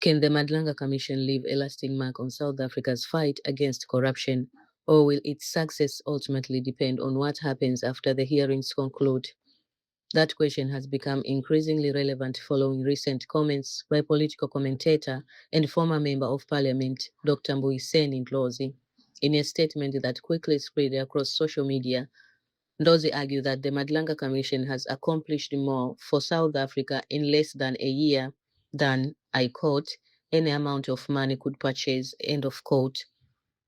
Can the Madlanga Commission leave a lasting mark on South Africa's fight against corruption, or will its success ultimately depend on what happens after the hearings conclude? That question has become increasingly relevant following recent comments by political commentator and former Member of Parliament Dr. Ndlozi. In a statement that quickly spread across social media, Ndlozi argued that the Madlanga Commission has accomplished more for South Africa in less than a year than, I quote, any amount of money could purchase, end of quote.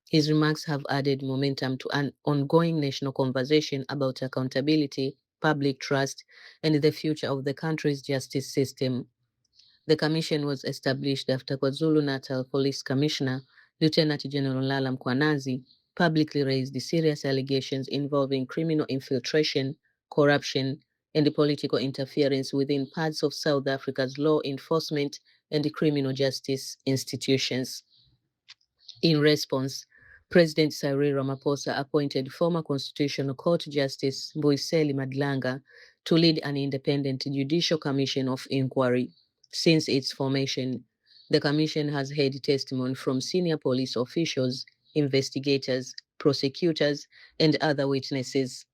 His remarks have added momentum to an ongoing national conversation about accountability, public trust, and the future of the country's justice system. The commission was established after KwaZulu-Natal Police Commissioner Lieutenant General Lala Mkwanazi publicly raised serious allegations involving criminal infiltration, corruption, and political interference within parts of South Africa's law enforcement and criminal justice institutions. In response, President Cyril Ramaphosa appointed former Constitutional Court Justice Mbuyiseni Madlanga to lead an independent judicial commission of inquiry. Since its formation, the commission has heard testimony from senior police officials, investigators, prosecutors, and other witnesses.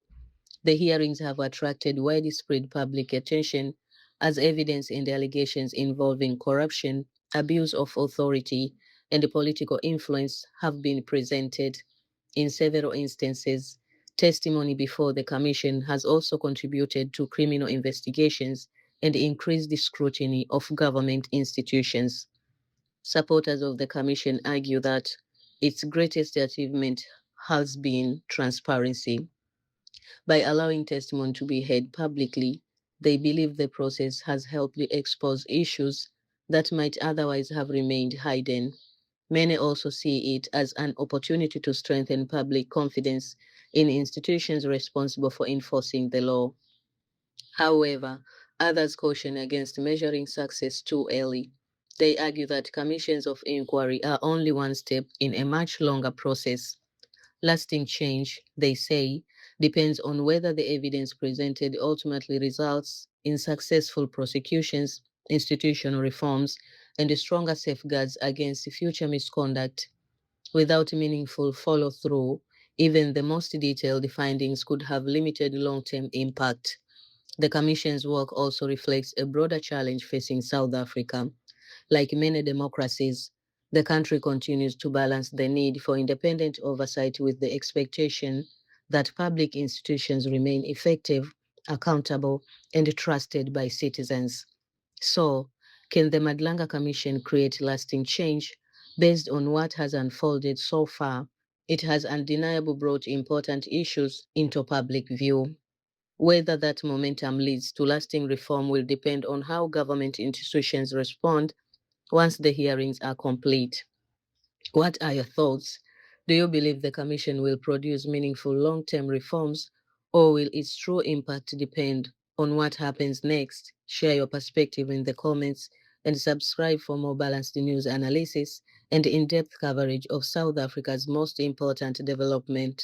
The hearings have attracted widespread public attention as evidence in the allegations involving corruption, abuse of authority, and political influence have been presented. In several instances, testimony before the Commission has also contributed to criminal investigations and increased the scrutiny of government institutions. Supporters of the Commission argue that its greatest achievement has been transparency. By allowing testimony to be heard publicly, they believe the process has helped expose issues that might otherwise have remained hidden. Many also see it as an opportunity to strengthen public confidence in institutions responsible for enforcing the law. However, others caution against measuring success too early. They argue that commissions of inquiry are only one step in a much longer process. Lasting change, they say, depends on whether the evidence presented ultimately results in successful prosecutions, institutional reforms, and stronger safeguards against future misconduct. Without meaningful follow through, even the most detailed findings could have limited long term impact. The Commission's work also reflects a broader challenge facing South Africa. Like many democracies, the country continues to balance the need for independent oversight with the expectation that public institutions remain effective, accountable, and trusted by citizens. So, can the Madlanga Commission create lasting change based on what has unfolded so far? It has undeniably brought important issues into public view. Whether that momentum leads to lasting reform will depend on how government institutions respond once the hearings are complete. What are your thoughts? Do you believe the Commission will produce meaningful long term reforms, or will its true impact depend on what happens next? Share your perspective in the comments and subscribe for more balanced news analysis and in depth coverage of South Africa's most important development.